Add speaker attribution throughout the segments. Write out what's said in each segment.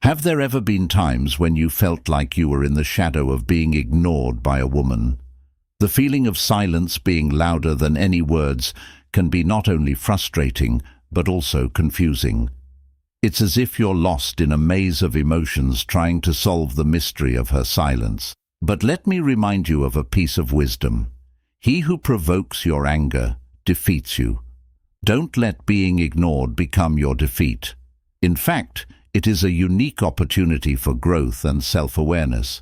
Speaker 1: Have there ever been times when you felt like you were in the shadow of being ignored by a woman? The feeling of silence being louder than any words can be not only frustrating, but also confusing. It's as if you're lost in a maze of emotions trying to solve the mystery of her silence. But let me remind you of a piece of wisdom. He who provokes your anger defeats you. Don't let being ignored become your defeat. In fact, it is a unique opportunity for growth and self-awareness.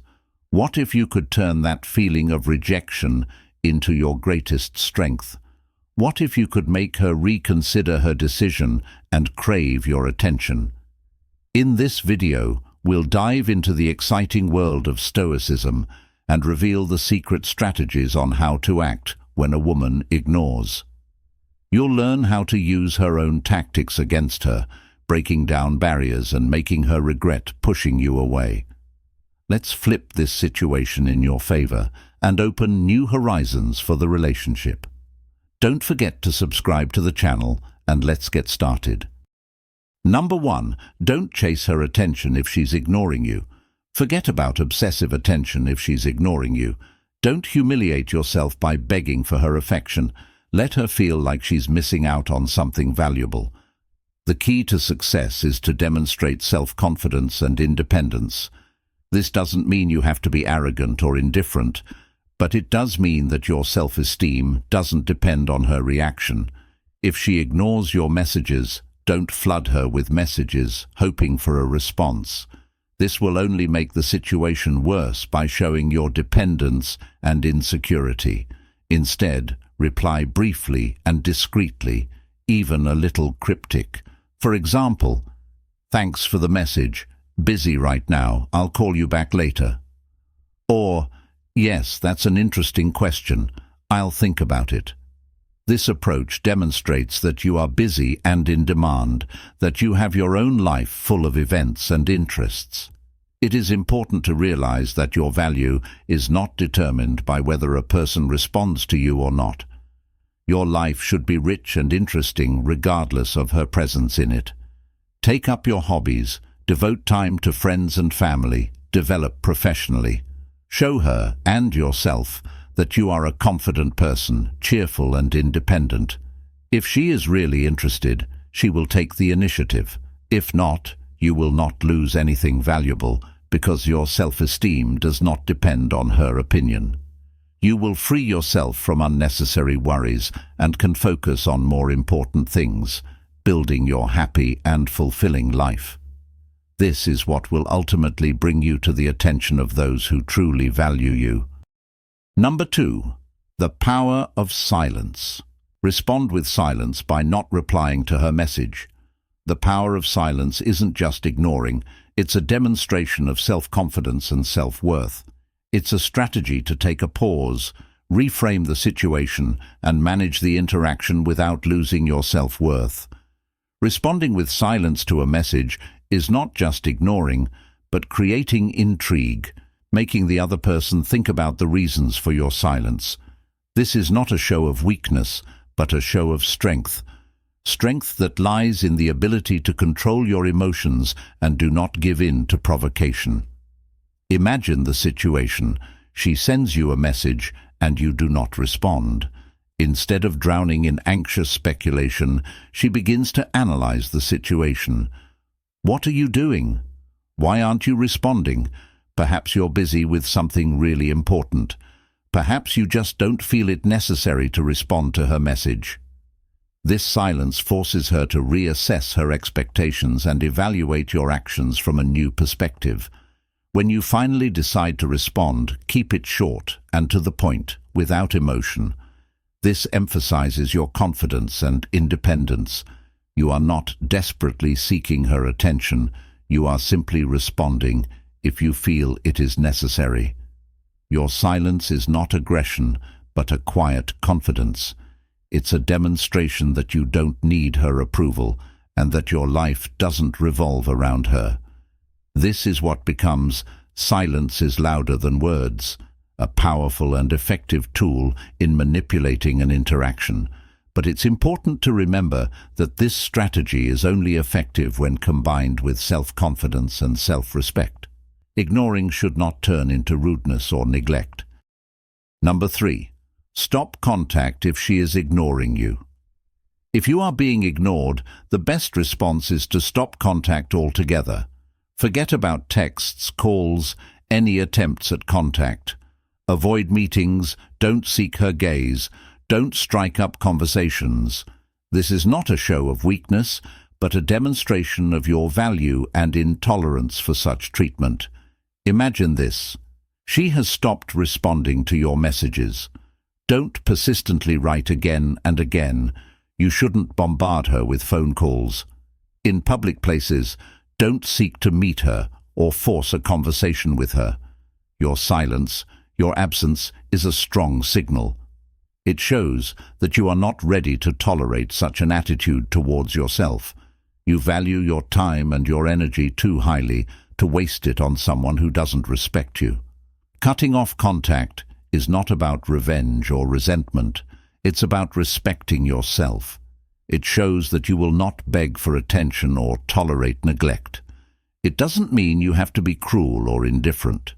Speaker 1: What if you could turn that feeling of rejection into your greatest strength? What if you could make her reconsider her decision and crave your attention? In this video, we'll dive into the exciting world of Stoicism and reveal the secret strategies on how to act when a woman ignores. You'll learn how to use her own tactics against her, breaking down barriers and making her regret pushing you away. Let's flip this situation in your favor and open new horizons for the relationship. Don't forget to subscribe to the channel, and let's get started. Number 1. Don't chase her attention if she's ignoring you. Forget about obsessive attention if she's ignoring you. Don't humiliate yourself by begging for her affection. Let her feel like she's missing out on something valuable. The key to success is to demonstrate self-confidence and independence. This doesn't mean you have to be arrogant or indifferent, but it does mean that your self-esteem doesn't depend on her reaction. If she ignores your messages, don't flood her with messages, hoping for a response. This will only make the situation worse by showing your dependence and insecurity. Instead, reply briefly and discreetly, even a little cryptic. For example, "Thanks for the message. Busy right now. I'll call you back later." Or, "Yes, that's an interesting question. I'll think about it." This approach demonstrates that you are busy and in demand, that you have your own life full of events and interests. It is important to realize that your value is not determined by whether a person responds to you or not. Your life should be rich and interesting regardless of her presence in it. Take up your hobbies, devote time to friends and family, develop professionally. Show her and yourself that you are a confident person, cheerful and independent. If she is really interested, she will take the initiative. If not, you will not lose anything valuable because your self-esteem does not depend on her opinion. You will free yourself from unnecessary worries and can focus on more important things, building your happy and fulfilling life. This is what will ultimately bring you to the attention of those who truly value you. Number 2. The power of silence. Respond with silence by not replying to her message. The power of silence isn't just ignoring, it's a demonstration of self-confidence and self-worth. It's a strategy to take a pause, reframe the situation, and manage the interaction without losing your self-worth. Responding with silence to a message is not just ignoring, but creating intrigue, making the other person think about the reasons for your silence. This is not a show of weakness, but a show of strength. Strength that lies in the ability to control your emotions and do not give in to provocation. Imagine the situation. She sends you a message and you do not respond. Instead of drowning in anxious speculation, she begins to analyze the situation. What are you doing? Why aren't you responding? Perhaps you're busy with something really important. Perhaps you just don't feel it necessary to respond to her message. This silence forces her to reassess her expectations and evaluate your actions from a new perspective. When you finally decide to respond, keep it short and to the point, without emotion. This emphasizes your confidence and independence. You are not desperately seeking her attention. You are simply responding if you feel it is necessary. Your silence is not aggression, but a quiet confidence. It's a demonstration that you don't need her approval and that your life doesn't revolve around her. This is what becomes "silence is louder than words," a powerful and effective tool in manipulating an interaction. But it's important to remember that this strategy is only effective when combined with self-confidence and self-respect. Ignoring should not turn into rudeness or neglect. Number 3. Stop contact if she is ignoring you. If you are being ignored, the best response is to stop contact altogether. Forget about texts, calls, any attempts at contact. Avoid meetings, don't seek her gaze, don't strike up conversations. This is not a show of weakness, but a demonstration of your value and intolerance for such treatment. Imagine this. She has stopped responding to your messages. Don't persistently write again and again. You shouldn't bombard her with phone calls. In public places, don't seek to meet her or force a conversation with her. Your silence, your absence, is a strong signal. It shows that you are not ready to tolerate such an attitude towards yourself. You value your time and your energy too highly to waste it on someone who doesn't respect you. Cutting off contact is not about revenge or resentment. It's about respecting yourself. It shows that you will not beg for attention or tolerate neglect. It doesn't mean you have to be cruel or indifferent.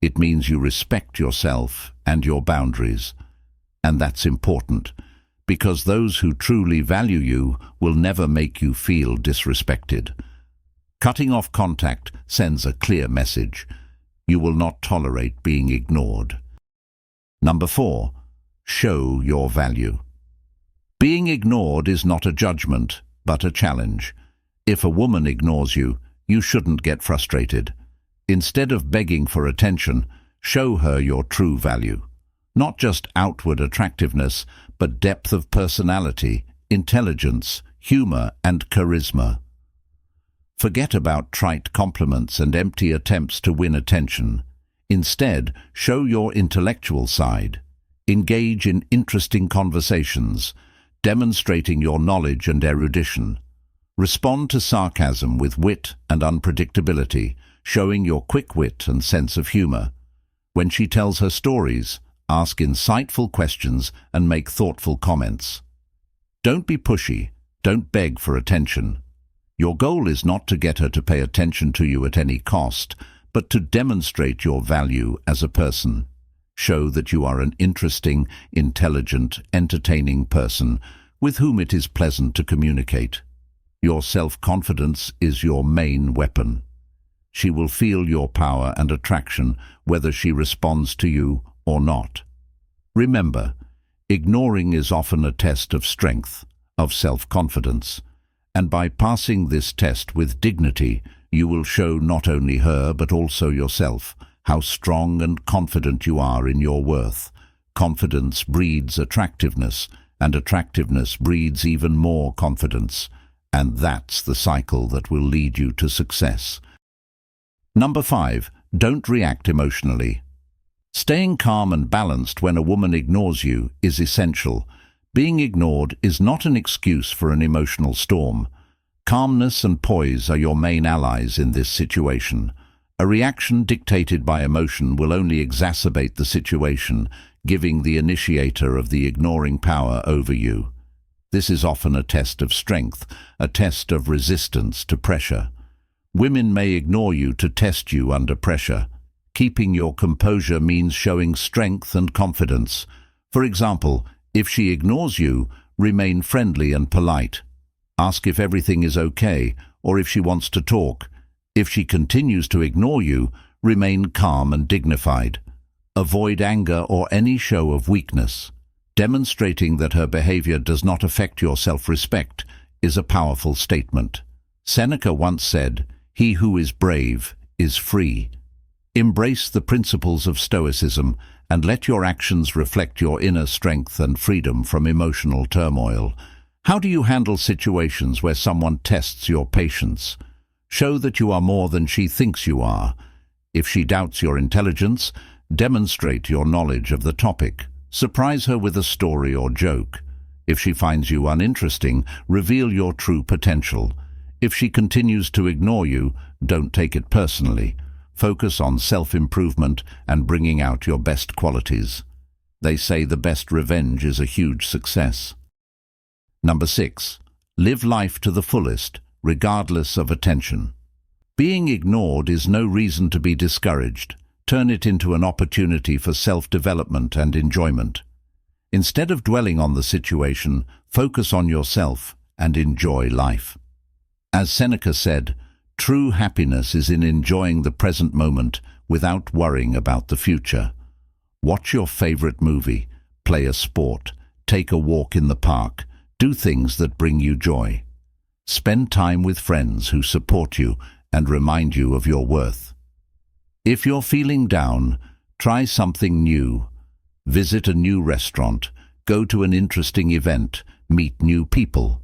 Speaker 1: It means you respect yourself and your boundaries. And that's important, because those who truly value you will never make you feel disrespected. Cutting off contact sends a clear message. You will not tolerate being ignored. Number 4. Show your value. Being ignored is not a judgment, but a challenge. If a woman ignores you, you shouldn't get frustrated. Instead of begging for attention, show her your true value. Not just outward attractiveness, but depth of personality, intelligence, humor, and charisma. Forget about trite compliments and empty attempts to win attention. Instead, show your intellectual side. Engage in interesting conversations, demonstrating your knowledge and erudition. Respond to sarcasm with wit and unpredictability, showing your quick wit and sense of humor. When she tells her stories, ask insightful questions and make thoughtful comments. Don't be pushy. Don't beg for attention. Your goal is not to get her to pay attention to you at any cost, but to demonstrate your value as a person. Show that you are an interesting, intelligent, entertaining person with whom it is pleasant to communicate. Your self-confidence is your main weapon. She will feel your power and attraction whether she responds to you or not. Remember, ignoring is often a test of strength, of self-confidence, and by passing this test with dignity, you will show not only her but also yourself how strong and confident you are in your worth. Confidence breeds attractiveness, and attractiveness breeds even more confidence, and that's the cycle that will lead you to success. Number 5. Don't react emotionally. Staying calm and balanced when a woman ignores you is essential. Being ignored is not an excuse for an emotional storm. Calmness and poise are your main allies in this situation. A reaction dictated by emotion will only exacerbate the situation, giving the initiator of the ignoring power over you. This is often a test of strength, a test of resistance to pressure. Women may ignore you to test you under pressure. Keeping your composure means showing strength and confidence. For example, if she ignores you, remain friendly and polite. Ask if everything is okay, or if she wants to talk. If she continues to ignore you, remain calm and dignified. Avoid anger or any show of weakness. Demonstrating that her behavior does not affect your self-respect is a powerful statement. Seneca once said, "He who is brave is free." Embrace the principles of Stoicism and let your actions reflect your inner strength and freedom from emotional turmoil. How do you handle situations where someone tests your patience? Show that you are more than she thinks you are. If she doubts your intelligence, demonstrate your knowledge of the topic. Surprise her with a story or joke. If she finds you uninteresting, reveal your true potential. If she continues to ignore you, don't take it personally. Focus on self-improvement and bringing out your best qualities. They say the best revenge is a huge success. Number 6. Live life to the fullest, regardless of attention. Being ignored is no reason to be discouraged. Turn it into an opportunity for self-development and enjoyment. Instead of dwelling on the situation, focus on yourself and enjoy life. As Seneca said, true happiness is in enjoying the present moment without worrying about the future. Watch your favorite movie, play a sport, take a walk in the park, do things that bring you joy. Spend time with friends who support you and remind you of your worth. If you're feeling down, try something new. Visit a new restaurant, go to an interesting event, meet new people.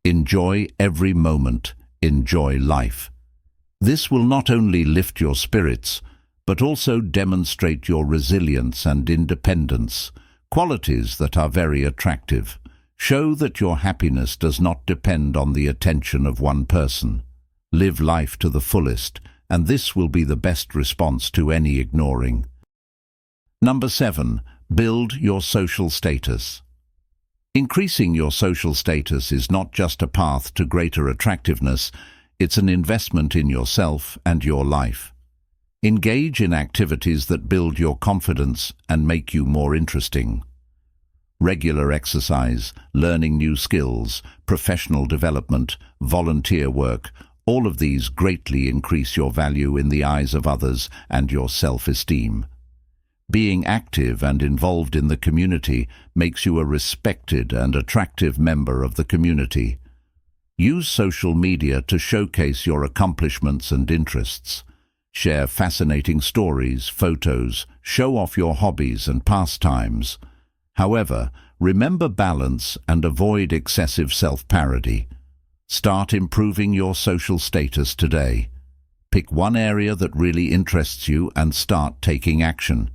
Speaker 1: Enjoy every moment, enjoy life. This will not only lift your spirits, but also demonstrate your resilience and independence, qualities that are very attractive. Show that your happiness does not depend on the attention of one person. Live life to the fullest, and this will be the best response to any ignoring. Number 7. Build your social status. Increasing your social status is not just a path to greater attractiveness, it's an investment in yourself and your life. Engage in activities that build your confidence and make you more interesting. Regular exercise, learning new skills, professional development, volunteer work, all of these greatly increase your value in the eyes of others and your self-esteem. Being active and involved in the community makes you a respected and attractive member of the community. Use social media to showcase your accomplishments and interests. Share fascinating stories, photos, show off your hobbies and pastimes. However, remember balance and avoid excessive self-parody. Start improving your social status today. Pick one area that really interests you and start taking action.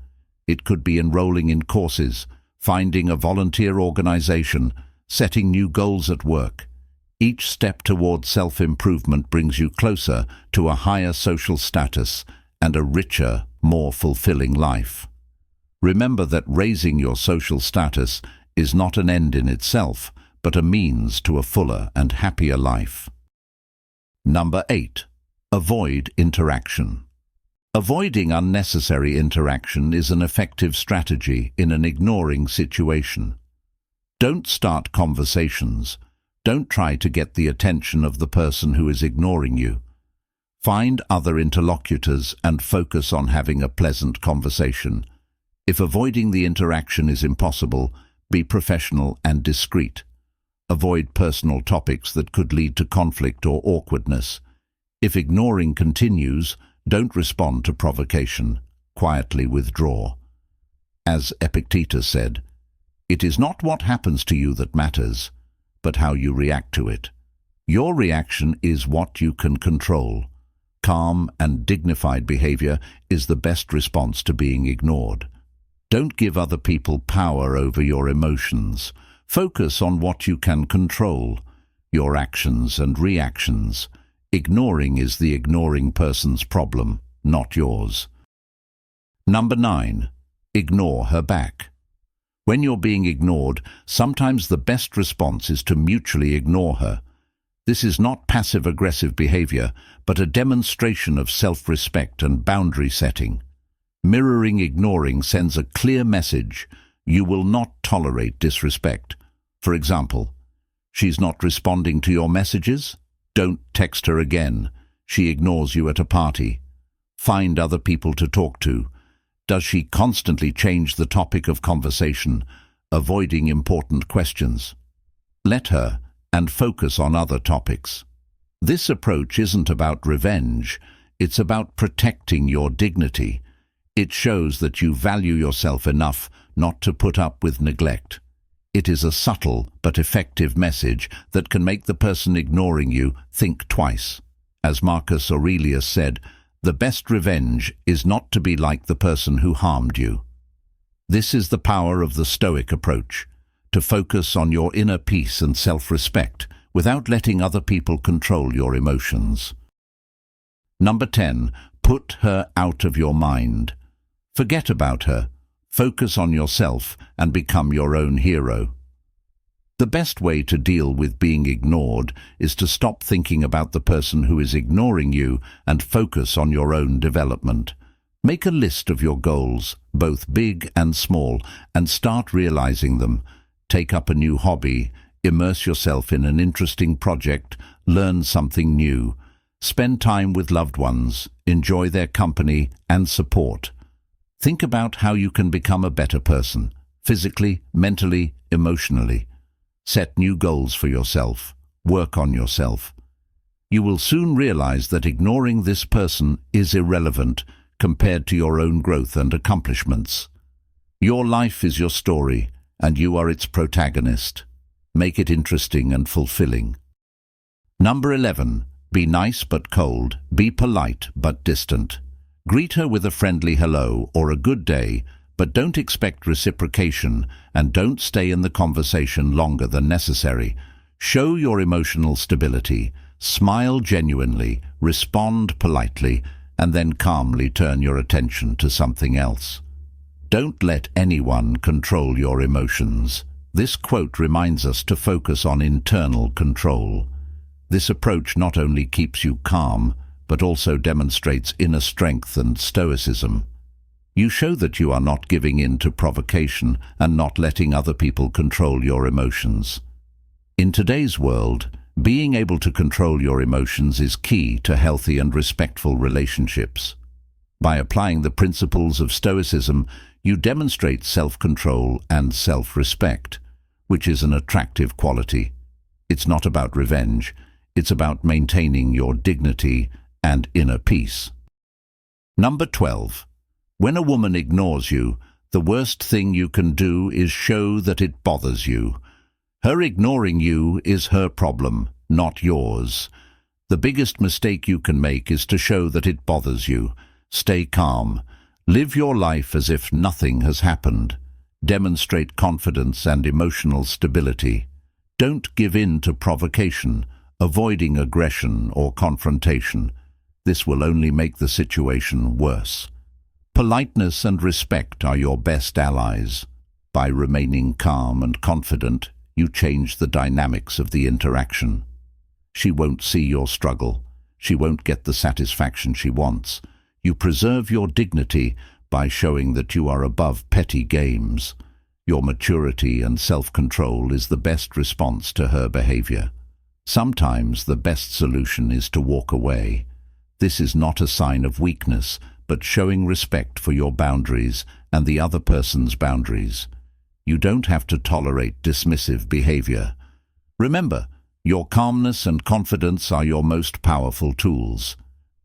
Speaker 1: It could be enrolling in courses, finding a volunteer organization, setting new goals at work. Each step towards self-improvement brings you closer to a higher social status and a richer, more fulfilling life. Remember that raising your social status is not an end in itself, but a means to a fuller and happier life. Number 8. Avoid interaction. Avoiding unnecessary interaction is an effective strategy in an ignoring situation. Don't start conversations. Don't try to get the attention of the person who is ignoring you. Find other interlocutors and focus on having a pleasant conversation. If avoiding the interaction is impossible, be professional and discreet. Avoid personal topics that could lead to conflict or awkwardness. If ignoring continues, don't respond to provocation. Quietly withdraw. As Epictetus said, "It is not what happens to you that matters, but how you react to it. Your reaction is what you can control." Calm and dignified behavior is the best response to being ignored. Don't give other people power over your emotions. Focus on what you can control, your actions and reactions. Ignoring is the ignoring person's problem, not yours. Number 9. Ignore her back. When you're being ignored, sometimes the best response is to mutually ignore her. This is not passive-aggressive behavior, but a demonstration of self-respect and boundary setting. Mirroring ignoring sends a clear message: you will not tolerate disrespect. For example, she's not responding to your messages? Don't text her again. She ignores you at a party. Find other people to talk to. Does she constantly change the topic of conversation, avoiding important questions? Let her, and focus on other topics. This approach isn't about revenge, it's about protecting your dignity. It shows that you value yourself enough not to put up with neglect. It is a subtle but effective message that can make the person ignoring you think twice. As Marcus Aurelius said, "The best revenge is not to be like the person who harmed you." This is the power of the Stoic approach, to focus on your inner peace and self-respect without letting other people control your emotions. Number 10. Put her out of your mind. Forget about her. Focus on yourself and become your own hero. The best way to deal with being ignored is to stop thinking about the person who is ignoring you and focus on your own development. Make a list of your goals, both big and small, and start realizing them. Take up a new hobby, immerse yourself in an interesting project, learn something new. Spend time with loved ones, enjoy their company and support. Think about how you can become a better person, physically, mentally, emotionally. Set new goals for yourself. Work on yourself. You will soon realize that ignoring this person is irrelevant compared to your own growth and accomplishments. Your life is your story, and you are its protagonist. Make it interesting and fulfilling. Number 11. Be nice but cold. Be polite but distant. Greet her with a friendly hello or a good day, but don't expect reciprocation and don't stay in the conversation longer than necessary. Show your emotional stability, smile genuinely, respond politely, and then calmly turn your attention to something else. Don't let anyone control your emotions. This quote reminds us to focus on internal control. This approach not only keeps you calm, but also demonstrates inner strength and stoicism. You show that you are not giving in to provocation and not letting other people control your emotions. In today's world, being able to control your emotions is key to healthy and respectful relationships. By applying the principles of Stoicism, you demonstrate self-control and self-respect, which is an attractive quality. It's not about revenge, it's about maintaining your dignity and inner peace. Number 12. When a woman ignores you, the worst thing you can do is show that it bothers you. Her ignoring you is her problem, not yours. The biggest mistake you can make is to show that it bothers you. Stay calm. Live your life as if nothing has happened. Demonstrate confidence and emotional stability. Don't give in to provocation, avoiding aggression or confrontation. This will only make the situation worse. Politeness and respect are your best allies. By remaining calm and confident, you change the dynamics of the interaction. She won't see your struggle. She won't get the satisfaction she wants. You preserve your dignity by showing that you are above petty games. Your maturity and self-control is the best response to her behavior. Sometimes the best solution is to walk away. This is not a sign of weakness, but showing respect for your boundaries and the other person's boundaries. You don't have to tolerate dismissive behavior. Remember, your calmness and confidence are your most powerful tools.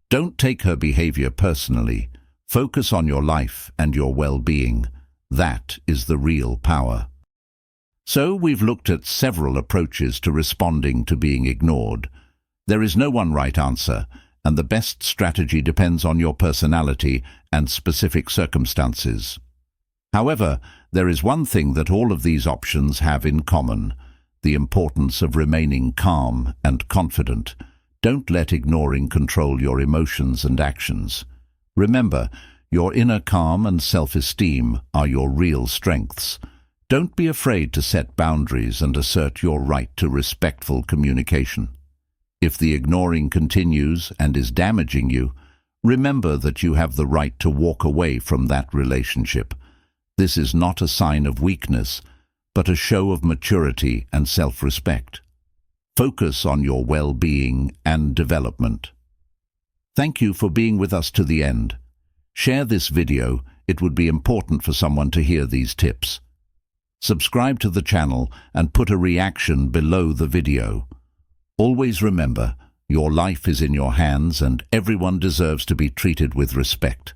Speaker 1: Don't take her behavior personally. Focus on your life and your well-being. That is the real power. So we've looked at several approaches to responding to being ignored. There is no one right answer, and the best strategy depends on your personality and specific circumstances. However, there is one thing that all of these options have in common: the importance of remaining calm and confident. Don't let ignoring control your emotions and actions. Remember, your inner calm and self-esteem are your real strengths. Don't be afraid to set boundaries and assert your right to respectful communication. If the ignoring continues and is damaging you, remember that you have the right to walk away from that relationship. This is not a sign of weakness, but a show of maturity and self-respect. Focus on your well-being and development. Thank you for being with us to the end. Share this video. It would be important for someone to hear these tips. Subscribe to the channel and put a reaction below the video. Always remember, your life is in your hands and everyone deserves to be treated with respect.